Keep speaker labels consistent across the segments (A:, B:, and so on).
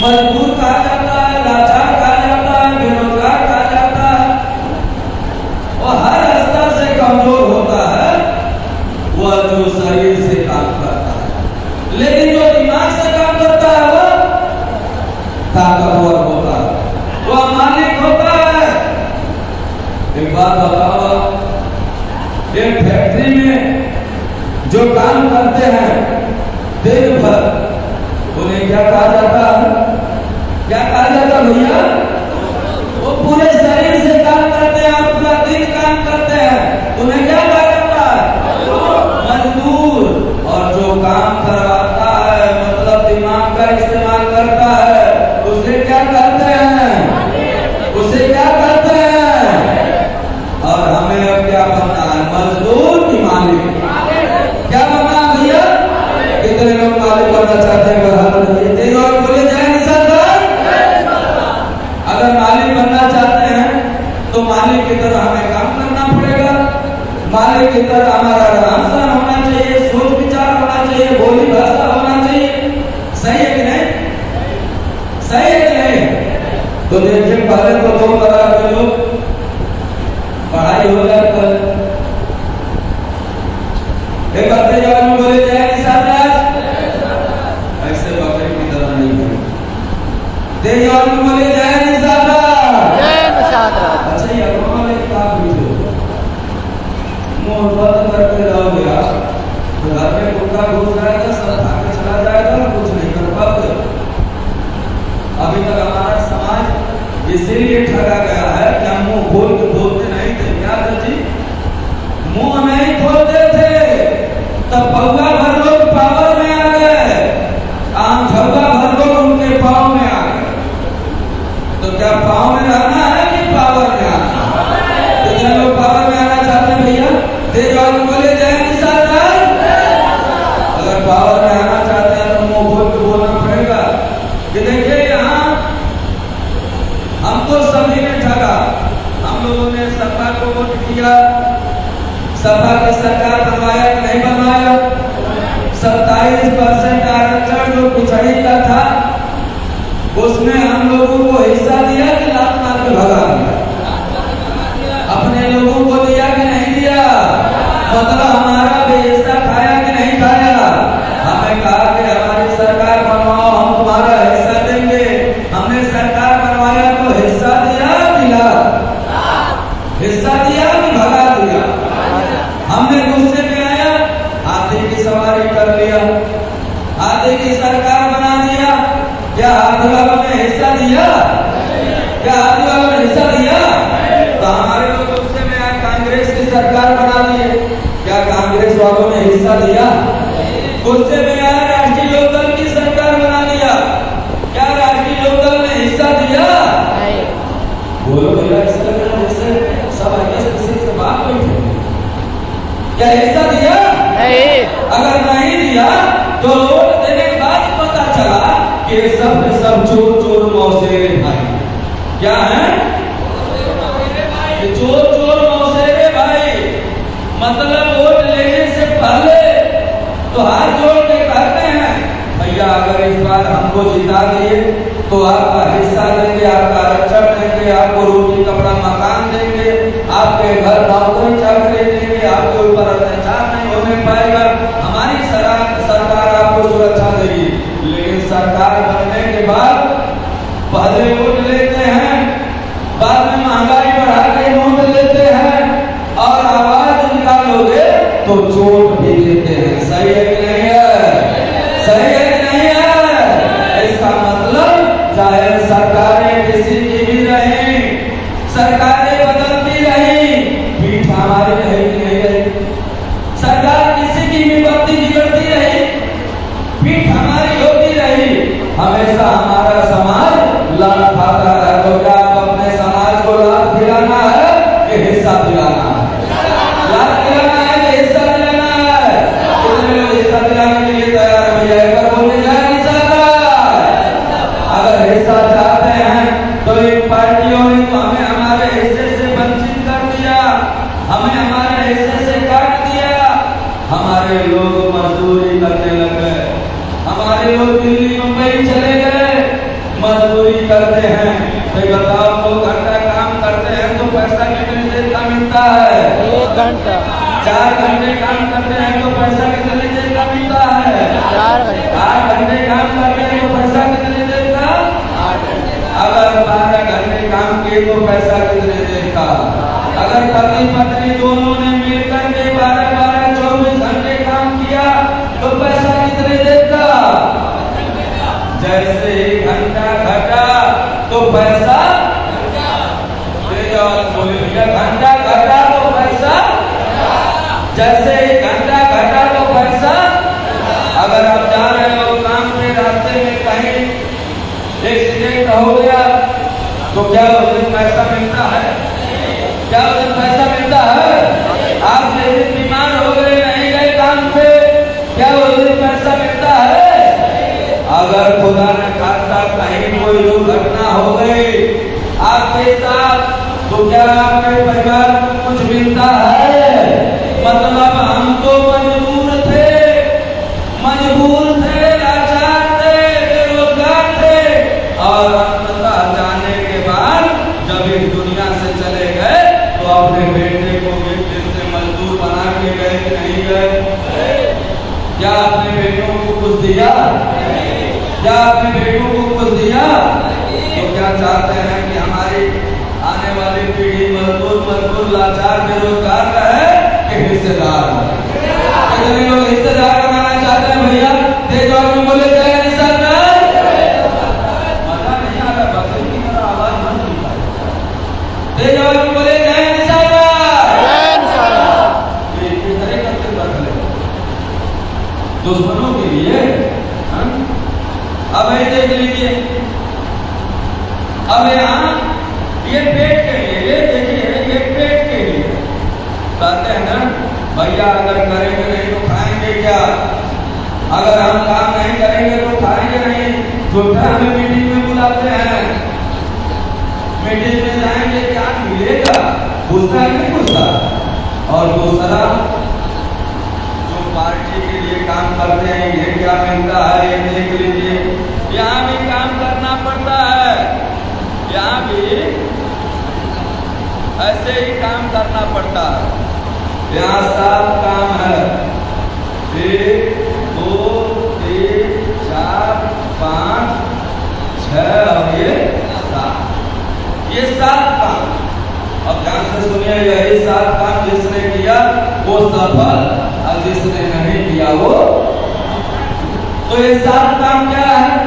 A: मजबूर कहा जाता है, लाचार कहा जाता है, बेरोजगार कहा जाता है और हर स्तर से कमजोर होता है वह जो शरीर से काम करता है, लेकिन जो दिमाग से काम करता है वह ताकतवर होता है, वह मालिक होता है। एक बात बताओ, एक फैक्ट्री में जो काम करते हैं दिन भर उन्हें क्या कहा जाता है? क्या कहा जाता है भैया? वो पूरे शरीर से काम करते हैं, पूरा दिन काम करते हैं, उन्हें क्या कहा जाता है? मजदूर। और जो काम करवाता है मतलब दिमाग का इस्तेमाल करता है उसे क्या कहते हैं? उसे क्या कहते हैं? और हमें अब क्या बनना है? मजदूर की मालिक। क्या बनना है भैया? कितने लोग मालिक बनना चाहते हैं? और बोले जय निशान। अगर मालिक बनना चाहते हैं तो मालिक की तरह हमें काम करना पड़ेगा, मालिक की तरह हमारा रहन सहन होना चाहिए, सोच विचार होना चाहिए, बोली भाषा होना चाहिए। सही है कि नहीं? सही है कि नहीं? तो देखिए पहले तो दो तरह के लोग पढ़ाई हो जाए कल एक बच्चे जवान बोले जय निशान। ऐसे बकरी की तरह नहीं बोले, तेज जवान बोले जय निशान। अच्छा ये वाले किताब पूछो मुंह बंद करके रहोगे आप तो घर में कुत्ता घुस जाएगा, सब खा के चला जाएगा, कुछ नहीं कर पाओगे। अभी तक हमारा समाज इसीलिए ठगा गया है कि हम मुंह खोल के बोलते नहीं थे। क्या जी मुंह नहीं खोलते थे तब पौवा भर लोग पावर में आ गए, आम झौवा भर लोग उनके पाँव में आ गए। तो क्या पाँव में रहना है कि पावर में आना? कितने लोग पावर में आना चाहते हैं भैया? तेज और बोले जय निशान। अगर पावर में आना चाहते हैं तो मुंह खोल के बोलना पड़ेगा कि देखिए यहाँ हमको सभी ने ठगा। हम लोगों ने सपा को वोट किया, सपा की सरकार बनवाया कि नहीं बनवाया? 27% आरक्षण जो पिछड़ी का था उसमें हम लोगों को हिस्सा दिया कि लात मार के भगा दिया? अपने लोगों को दिया कि नहीं दिया? मतलब हमारा भी हिस्सा खाया कि नहीं खाया? हमें कहा कि हमारी सरकार बनवाओ, हम तुम्हारा हिस्सा देंगे। हमने सरकार बनवाया तो हिस्सा दिया मिला? हिस्सा दिया कि भगा दिया? हमने गुस्से में आया, हाथी की सवारी कर लिया, हाथी की सरकार बना दिया। क्या हाथी वालों ने हिस्सा दिया? क्या हाथी वालों ने हिस्सा दिया? तो हमारे लोग गुस्से में आए, कांग्रेस की सरकार बना दिए। क्या कांग्रेस वालों ने हिस्सा दिया? गुस्से में आए, राष्ट्रीय लोकदल की सरकार बना दिया। क्या राष्ट्रीय लोकदल ने हिस्सा दिया? बोलो भैया, इसका जैसे सब किसी से बात बैठे, क्या हिस्सा दिया? नहीं। अगर नहीं दिया तो वोट देने के बाद पता चला कि सब चोर चोर मौसेरे भाई। क्या है? चोर चोर मौसेरे भाई। मतलब वोट लेने से पहले तो हाथ जोड़ के कहते हैं भैया अगर इस बार हमको जिता दिए तो आपका हिस्सा देंगे, आपका आरक्षण देंगे, आपको रोटी कपड़ा मकान देंगे, आपके घर नौकरी चाकरी देंगे, आपके ऊपर अत्याचार नहीं होने पाएगा, हमारी सरकार आपको सुरक्षा देगी। लेकिन सरकार बनने के बाद पहले वोट लेते हैं, बाद में महंगाई बढ़ा के नोट लेते हैं और आवाज निकालोगे तो चोट भी देते हैं। सही है कि नहीं है? सही है कि नहीं है? इसका मतलब चाहे सरकारें किसी की भी रही, सरकारें बदलती रही, पीठ हमारी रही कि नहीं रही? सरकार किसी की भी बत्ती बिगड़ती रही, पीठ हमारी होती रही। हमेशा हमारा समाज लाभ खाता है। तो क्या आप अपने समाज को लाभ दिलाना है कि हिस्सा दिलाना है? लाभ दिलाना है कि हिस्सा दिलाना है? कितने लोग हिस्सा दिलाने के लिए तैयार हो जाए? एक बार बोले जाए निशान। अगर हिस्सा चाहते हैं तो इन पार्टियों ने तो हमें हमारे हिस्से से वंचित कर दिया, हमें हमारे हिस्से से काट दिया। हमारे लोग मजदूरी करने लग गए, हमारे लोग दिल्ली मुंबई चले गए,
B: घंटा
A: 4 घंटे काम करते हैं तो पैसा कितने देर का मिलता है?
B: 4 घंटा
A: 8 घंटे काम करते हैं तो पैसा कितने देर का?
B: 8 घंटे
A: अगर 12 घंटे काम किए तो पैसा कितने देर का? अगर पति पत्नी दोनों ने मिलकर के 12-12 24 घंटे काम किया तो पैसा कितने देर का? जैसे 1 घंटा घटा तो पैसा बोले भैया, घंटा घटा तो पैसा, जैसे 1 घंटा घटा तो पैसा। अगर आप जा रहे हो काम पे, रास्ते में कहीं एक्सीडेंट हो गया तो क्या उस दिन पैसा मिलता है? क्या उस दिन पैसा मिलता है? आप जिस दिन बीमार हो गए, नहीं गए काम पे, क्या उस दिन पैसा मिलता है? अगर खुदा न खास्ता कहीं कोई दुर्घटना हो गई आपके साथ तो क्या आपके परिवार को कुछ मिलता है? मतलब हम तो मजबूर थे, लाचार थे, बेरोजगार थे, और अंततः जाने के बाद जब इस दुनिया से चले गए तो अपने बेटे को एक दिन से मजदूर बना के गए कि नहीं गए? क्या अपने बेटों को कुछ दिया? क्या अपने बेटों को कुछ दिया? तो क्या चाहते हैं कि हमारी आने वाली पीढ़ी मजदूर लाचार बेरोजगार रहे कि हिस्सेदार? कितने लोग हिस्सेदार बनाना चाहते हैं भैया? तेज आवाज में बोले जय निशान। मजा नहीं आ रहा, बकरी की तरह आवाज मत निकालो। तेज आवाज में बोले जय निशान। दुश्मनों के लिए अब देख लीजिए, अब यहाँ ये पेट के लिए, ये देखिए, ये पेट के लिए कहते हैं ना भैया, अगर करेंगे नहीं तो खाएंगे क्या? अगर हम काम नहीं करेंगे तो खाएंगे नहीं। तो हमें मीटिंग में बुलाते हैं, मीटिंग में जाएंगे, क्या मिलेगा? पूछता है नहीं पूछता? और दूसरा, जो पार्टी के लिए काम करते हैं, ये क्या मिलता है ये देख लीजिए। यहाँ भी काम करना पड़ता है, यहाँ भी ऐसे ही काम करना पड़ता है। यहाँ 7 काम है, 1 2 3 4 5 6 और ये 7, ये 7 काम। अब ध्यान से सुनिए, यही 7 काम जिसने किया वो सफल, और जिसने नहीं किया वो। तो ये 7 काम क्या है?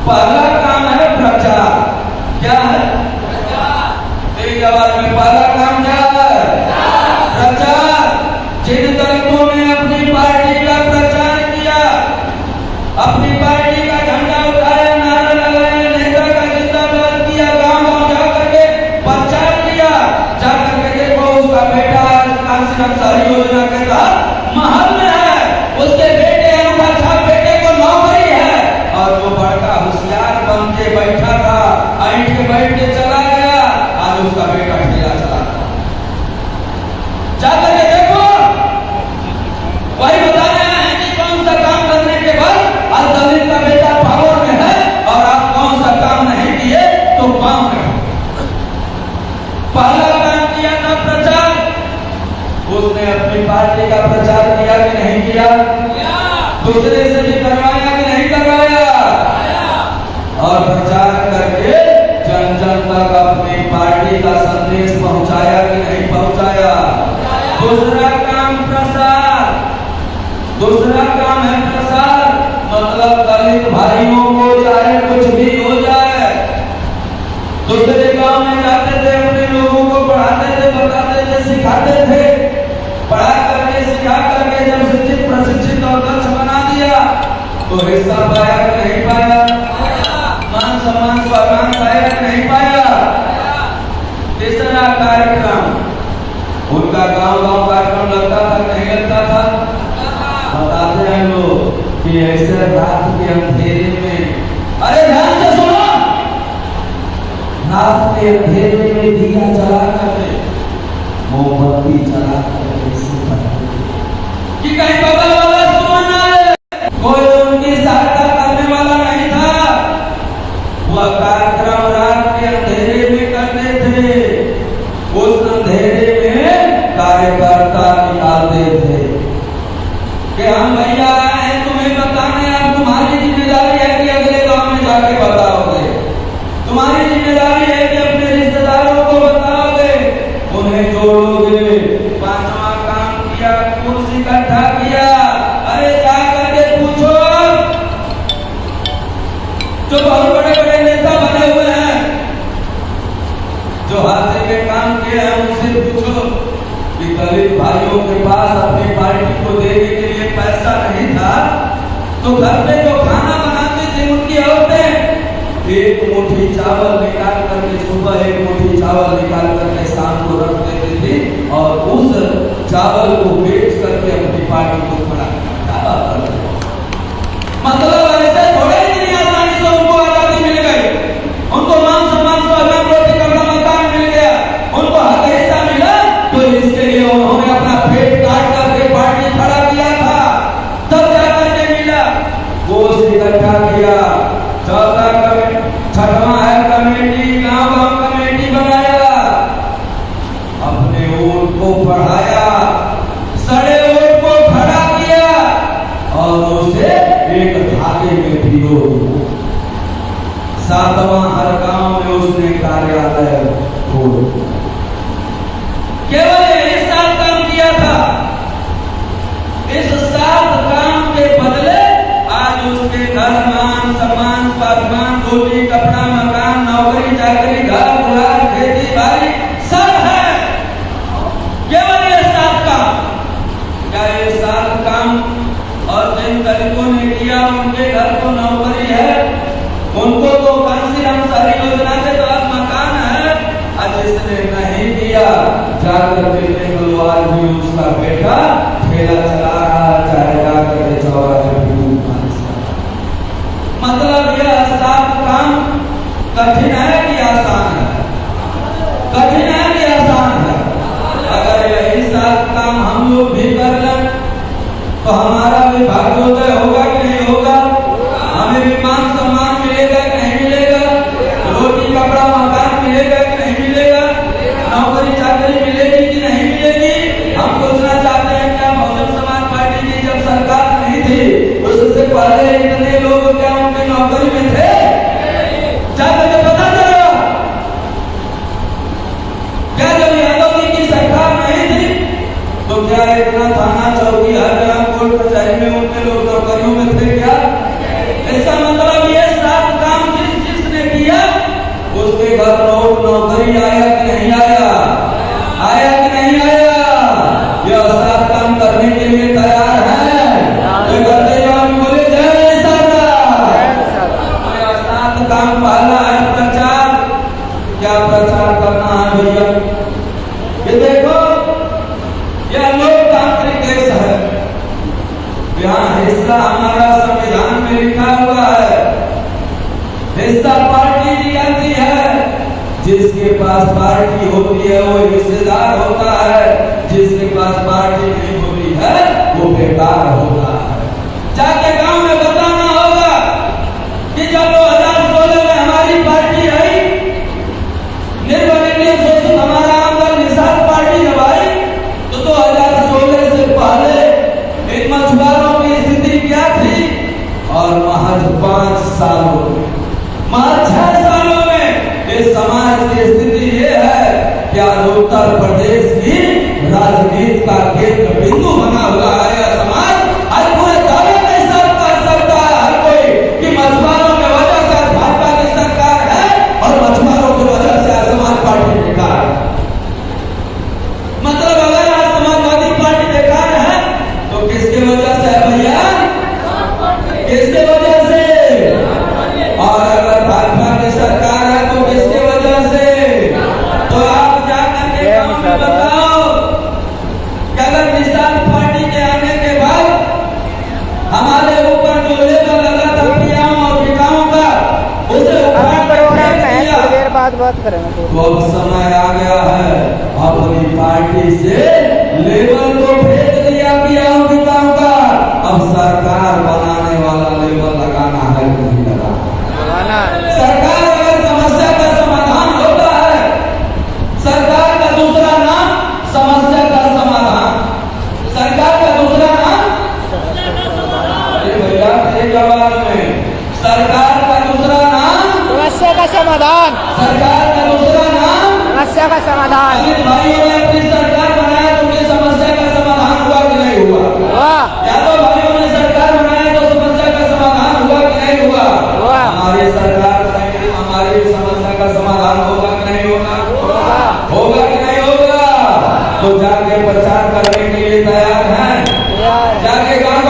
A: पहला काम है प्रचार। क्या है? तेरी आवाज में, पहला काम क्या है? प्रचार। जिन दलितों ने अपनी पार्टी का प्रचार किया, अपनी पार्टी का झंडा उठाया, नारा लगाया, नेता का जिंदाबाद किया, गांव-गांव जाकर के प्रचार किया, जाकर के देखो उसका बेटा सरकारी योजना के तहत महल में है, उसके बेटे अंगूठा बेटे को नौकरी है, और वो बड़का होशियार बन के बैठा था, ऐठ के बैठ के चला गया, आज उसका बेटा ठेला चला। जाकर के देखो, वही बता रहे हैं कि कौन सा काम करने के बाद आज दलित का बेटा पावर में है, और आप कौन सा काम नहीं किए तो पावर में। पहला काम किया था प्रचार, उसने अपनी पार्टी का प्रचार किया कि नहीं किया? दूसरे से भी करवाया कि नहीं करवाया? और प्रचार करके जन जन तक अपनी पार्टी का संदेश पहुंचाया कि नहीं पहुंचाया? दूसरा काम प्रसार, दूसरा काम है प्रसार। मतलब दलित भाइयों को चाहे कुछ भी हो जाए, दूसरे गांव में जाते थे, अपने लोगों को पढ़ाते थे, बताते थे, सिखाते थे, पढ़ा करके सिखा करके जब शिक्षित प्रशिक्षित और दक्ष बना दिया तो हिस्सा पाया कि नहीं पाया? मान सम्मान सम्मान पाया कि नहीं पाया? तीसरा कार्यक्रम, उनका गांव-गांव कार्यक्रम लगता था नहीं लगता था? बताते हैं लोग कि ऐसे रात के अंधेरे में, अरे ध्यान से सुनो, रात के अंधेरे में दिया जला करके, मोमबत्ती जला करके कि कहीं बगल वाला सुन ना आए, कोई उनकी सहायता करने वाला नहीं था। वह कार्यक्रम रात के अंधेरे में करते थे, उस अंधेरे में कार्यकर्ता तो घर पे जो खाना बनाती थी उनकी औरतें एक मुट्ठी चावल निकाल करके सुबह एक मुट्ठी चावल निकाल करके शाम को रख देती थी और उस चावल को बेच करके अपनी पार्टी को खड़ा करती। मतलब ऐसे थोड़े नहीं आसानी से उनको आजादी मिल गई, उनको मान सम्मान स्वाभिमान रोटी कपड़ा मकान मिल गया, उनको हक हिस्सा मिला। तो इसके लिए उन्होंने अपना पेट काट करके पार्टी खड़ा किया था, तब जाकर के मिला। गोश्त इकट्ठा किया, छठवां है कमेटी, गांव कमेटी बनाया, अपने वोट को बढ़ाया, सड़े वोट को खड़ा किया और उसे एक धागे में भिगो दिया। सातवां हर गांव में उसने कार्यालय खोल दिया। केवल यही 7 काम किया था। इस 7 काम के बदले आज उसके घर मान सम्मान स्वाभिमान रोटी कपड़ा मकान नौकरी चाकरी घर दुआर खेती बाड़ी सब है। केवल ये 7 काम। क्या ये 7 काम और जिन दलितों ने किया उनके घर को नौकरी है, उनको तो कांसीराम शहरी योजना के तहत मकान है। आज जिसने नहीं किया जाकर के देख लो, आज भी उसका बेटा ठेला चला रहा चाहे जाकर के चौराहे पे मतलब यह 7 काम कठिन है कि आसान है? कठिन है कि आसान है? अगर यही 7 काम हम लोग भी कर लें तो हमारा भी भाग्योदय होगा कि नहीं होगा? हमें भी मान सम्मान मिलेगा कि नहीं मिलेगा? रोटी कपड़ा मकान मिलेगा कि नहीं मिलेगा? नौकरी चाकरी मिलेगी कि नहीं मिलेगी? हम सोचना चाहते हैं क्या बहुजन समाज पार्टी की जब सरकार नहीं थी उससे पहले इतने लोग क्या उनकी नौकरी में थे? जाकर के पता चलेगा। क्या जब यादव जी की सरकार नहीं थी तो क्या इतना थाना चौकी हर जगह कोर्ट कचहरी में उनके लोग नौकरियों में थे क्या? इसका मतलब ये 7 काम जिसने किया उसके घर नोट नौकरी आया कि नहीं आया? आया कि नहीं आया? यह 7 काम करने के लिए तैयार है? काम पहला है प्रचार। क्या प्रचार करना है भैया? ये देखो, यह लोकतांत्रिक देश है, यहाँ हिस्सा हमारा संविधान में लिखा हुआ है, हिस्सा पार्टी दी जाती है। जिसके पास पार्टी होती है वो हिस्सेदार होता है, जिसके पास पार्टी नहीं होती है वो बेकार होता है। जाके गांव में बताना होगा कि जब 2016 में हमारी पार्टी आई, निर्वाचित शोषित हमारा आमदन निषाद पार्टी जब आई तो 2016 से पहले इन मछुआरों की स्थिति क्या थी? और महज 5 सालों में, महज 6 सालों में इस समाज की स्थिति ये है कि आज उत्तर प्रदेश की राजनीति का केंद्र बिंदु बना हुआ है। यह समाज आज पूरे दावे के साथ कर सकता है हर कोई कि मछुआरों की वजह से भाजपा की सरकार है और मछुआरों की वजह से समाज पार्टी बेकार है। मतलब अगर आज समाजवादी पार्टी बेकार है तो किसके वजह से है भैया? किसके वजह से? और अगर भाजपा की सरकार है तो किसके वजह से? तो आप जाकर के गांव में बताओ कि अगर निषाद पार्टी के आने के बाद हमारे ऊपर जो लेबल लगा था क्रियाओं और विकाओं का उसे
B: बात करेंगे
A: तो अब समय आ गया है अपनी पार्टी से लेबल को फेंक दिया क्रियाओं विकाओं का। अब सरकार बनाने वाला लेबल लगाना है कि नहीं लगाना? सरकार अगर समस्या का समाधान होता है, सरकार का दूसरा नाम समस्या का समाधान, सरकार का दूसरा नाम भैया तेरे जवाब में सरकार का दूसरा नाम
B: समस्या का समाधान,
A: सरकार का दूसरा नाम
B: समस्या का समाधान।
A: भाइयों ने अपनी सरकार बनाया तो उनकी समस्या का समाधान हुआ कि नहीं हुआ? यादव भाइयों ने सरकार बनाया तो समस्या का समाधान हुआ कि नहीं हुआ? हमारी सरकार बनाएगी, हमारी समस्या का समाधान होगा कि नहीं होगा? होगा कि नहीं होगा? तो जाके प्रचार करने के लिए तैयार हैं? जाके गाँव